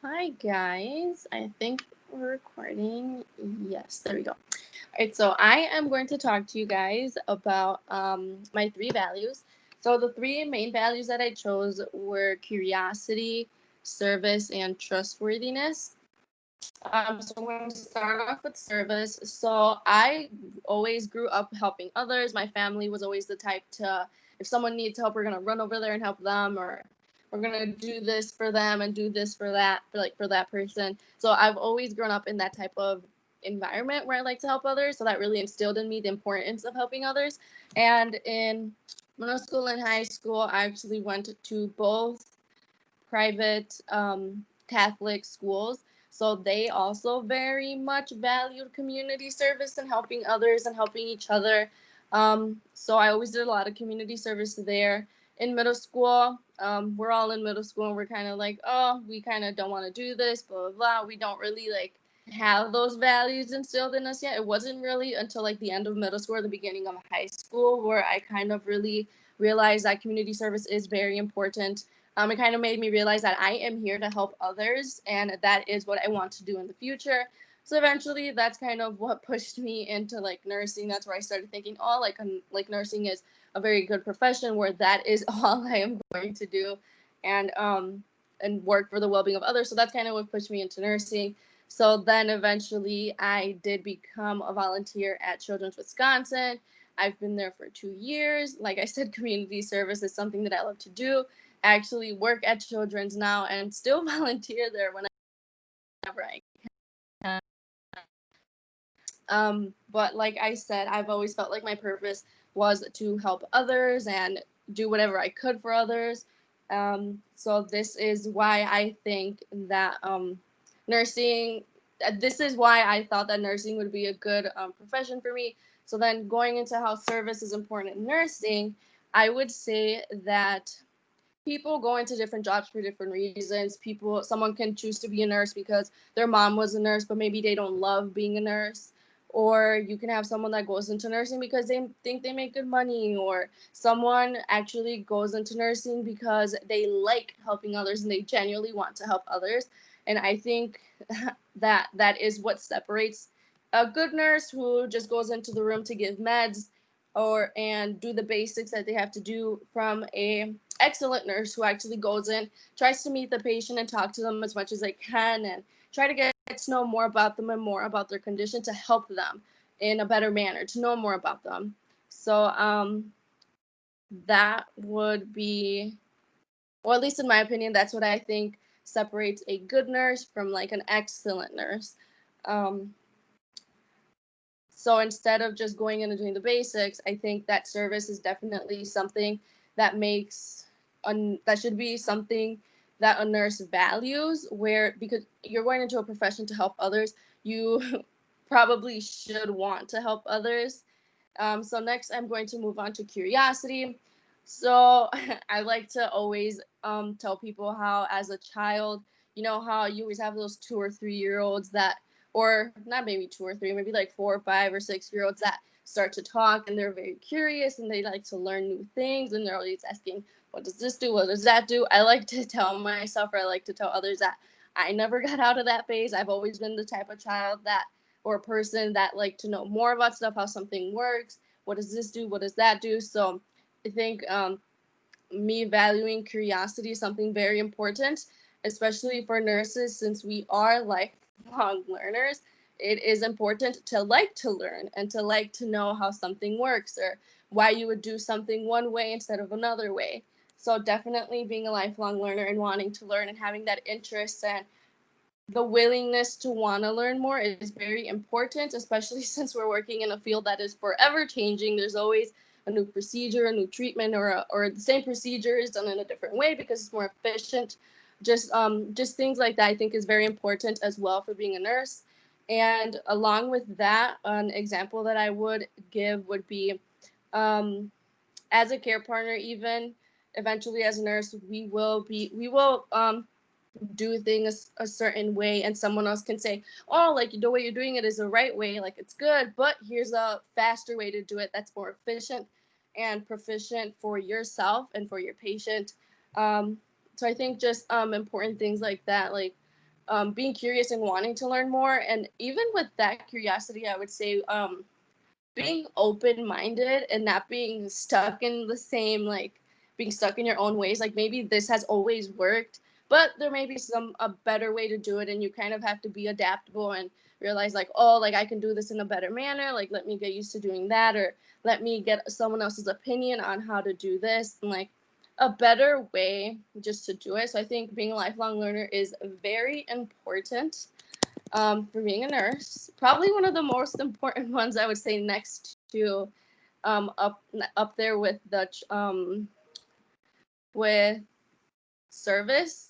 Hi guys, I think we're recording. Yes, there we go. All right, so I am going to talk to you guys about my three values. So the three main values that I chose were curiosity, service, and trustworthiness. So I'm going to start off with service. So I always grew up helping others. My family was always the type to, if someone needs help, we're gonna run over there and help them, or we're gonna do this for them and do this for that, for that person. So I've always grown up in that type of environment where I like to help others. So that really instilled in me the importance of helping others. And in middle school and high school, I actually went to both private Catholic schools. So they also very much valued community service and helping others and helping each other. So I always did a lot of community service there. In middle school, we're all in middle school and we're kind of like, oh, we kind of don't want to do this, blah, blah, blah. We don't really like have those values instilled in us yet. It wasn't really until like the end of middle school or the beginning of high school where I kind of really realized that community service is very important. It kind of made me realize that I am here to help others, and that is what I want to do in the future. So eventually, that's kind of what pushed me into like nursing. That's where I started thinking, oh, like nursing is a very good profession where that is all I am going to do, and work for the well-being of others. So that's kind of what pushed me into nursing. So then eventually, I did become a volunteer at Children's Wisconsin. I've been there for 2 years. Like I said, community service is something that I love to do. Actually work at Children's now and still volunteer there whenever I can. But like I said, I've always felt like my purpose was to help others and do whatever I could for others. So this is why I think that nursing. This is why I thought that nursing would be a good profession for me. So then, going into how service is important in nursing, I would say that people go into different jobs for different reasons. Someone can choose to be a nurse because their mom was a nurse, but maybe they don't love being a nurse. Or you can have someone that goes into nursing because they think they make good money, or someone actually goes into nursing because they like helping others and they genuinely want to help others. And I think that is what separates a good nurse who just goes into the room to give meds or and do the basics that they have to do from a excellent nurse who actually goes in, tries to meet the patient and talk to them as much as they can, and try to get to know more about them and more about their condition to help them in a better manner, to know more about them. So that would be, or at least in my opinion, that's what I think separates a good nurse from like an excellent nurse. Um, So instead of just going in and doing the basics, I think that service is definitely something that that should be something that a nurse values. Where because you're going into a profession to help others, you probably should want to help others. So next, I'm going to move on to curiosity. So I like to always tell people how, as a child, you know how you always have those 2 or 3 year olds that, or not maybe two or three, maybe like 4 or 5 or 6 year olds that start to talk and they're very curious and they like to learn new things and they're always asking, what does this do? What does that do? I like to tell myself, or I like to tell others that I never got out of that phase. I've always been the type of child that or a person that like to know more about stuff, how something works, what does this do, what does that do. So I think me valuing curiosity is something very important, especially for nurses, since we are lifelong learners. It is important to like to learn and to like to know how something works or why you would do something one way instead of another way. So definitely being a lifelong learner and wanting to learn and having that interest and the willingness to want to learn more is very important, especially since we're working in a field that is forever changing. There's always a new procedure, a new treatment, or the same procedure is done in a different way because it's more efficient. Just things like that I think is very important as well for being a nurse. And along with that, an example that I would give would be um, as a care partner, even eventually as a nurse, we will do things a certain way and someone else can say, oh, like the way you're doing it is the right way, like it's good, but here's a faster way to do it that's more efficient and proficient for yourself and for your patient. um, so I think just important things like that, like being curious and wanting to learn more. And even with that curiosity, I would say being open-minded and not being stuck in the same, like being stuck in your own ways. Like maybe this has always worked, but there may be a better way to do it, and you kind of have to be adaptable and realize like, oh, like I can do this in a better manner. Like let me get used to doing that, or let me get someone else's opinion on how to do this, and like a better way just to do it. So I think being a lifelong learner is very important for being a nurse. Probably one of the most important ones, I would say, next to up there with service,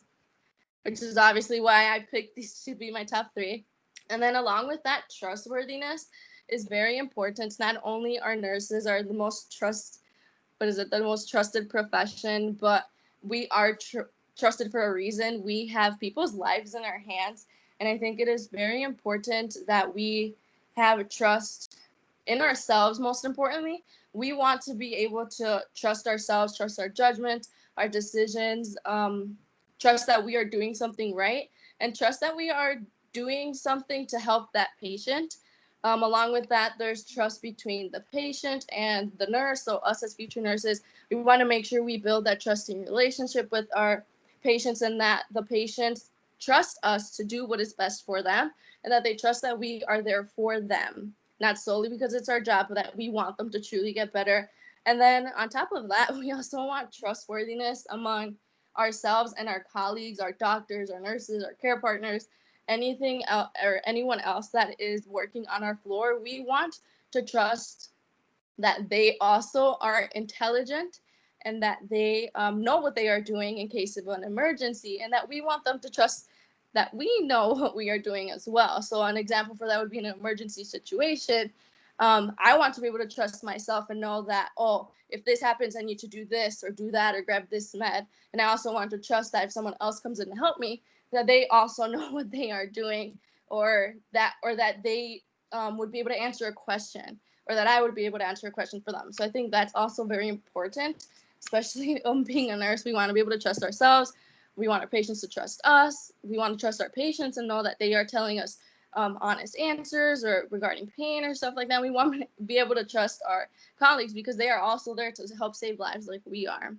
which is obviously why I picked these to be my top three. And then along with that, trustworthiness is very important. Not only our nurses are the most the most trusted profession, but we are trusted for a reason. We have people's lives in our hands, and I think it is very important that we have trust in ourselves. Most importantly, we want to be able to trust ourselves, trust our judgment, our decisions, trust that we are doing something right, and trust that we are doing something to help that patient. Along with that, there's trust between the patient and the nurse. So us as future nurses, we want to make sure we build that trusting relationship with our patients, and that the patients trust us to do what is best for them, and that they trust that we are there for them, not solely because it's our job, but that we want them to truly get better. And then on top of that, we also want trustworthiness among ourselves and our colleagues, our doctors, our nurses, our care partners, anything else, or anyone else that is working on our floor. We want to trust that they also are intelligent, and that they know what they are doing in case of an emergency, and that we want them to trust that we know what we are doing as well. So an example for that would be an emergency situation. I want to be able to trust myself and know that, oh, if this happens, I need to do this or do that or grab this med. And I also want to trust that if someone else comes in to help me, that they also know what they are doing, or that they would be able to answer a question, or that I would be able to answer a question for them. So I think that's also very important, especially being a nurse. We want to be able to trust ourselves. We want our patients to trust us. We want to trust our patients and know that they are telling us honest answers or regarding pain or stuff like that. We want to be able to trust our colleagues because they are also there to help save lives like we are.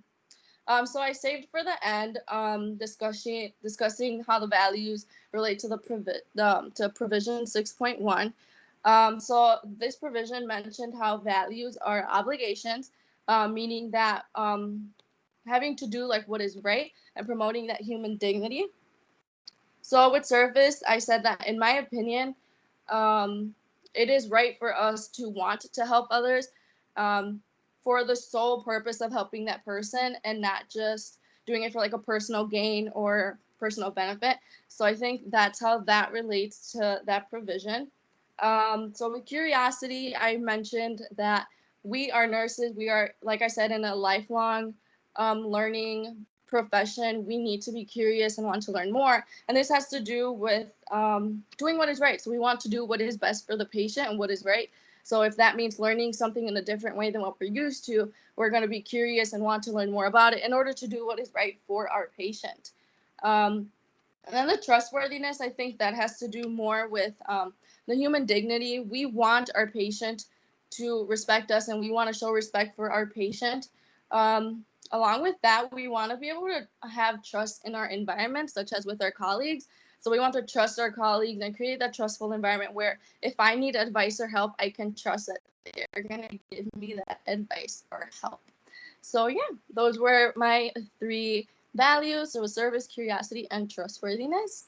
So I saved for the end discussing how the values relate to to provision 6.1. So this provision mentioned how values are obligations, meaning that having to do like what is right and promoting that human dignity. So with service, I said that in my opinion, it is right for us to want to help others um, for the sole purpose of helping that person, and not just doing it for like a personal gain or personal benefit. So I think that's how that relates to that provision. So with curiosity, I mentioned that we are nurses. We are, like I said, in a lifelong learning profession. We need to be curious and want to learn more. And this has to do with doing what is right. So we want to do what is best for the patient and what is right. So if that means learning something in a different way than what we're used to, we're going to be curious and want to learn more about it in order to do what is right for our patient. And then the trustworthiness, I think that has to do more with the human dignity. We want our patient to respect us, and we want to show respect for our patient. Along with that, we want to be able to have trust in our environment, such as with our colleagues. So we want to trust our colleagues and create that trustful environment where if I need advice or help, I can trust that they're going to give me that advice or help. So yeah, those were my three values. So service, curiosity, and trustworthiness.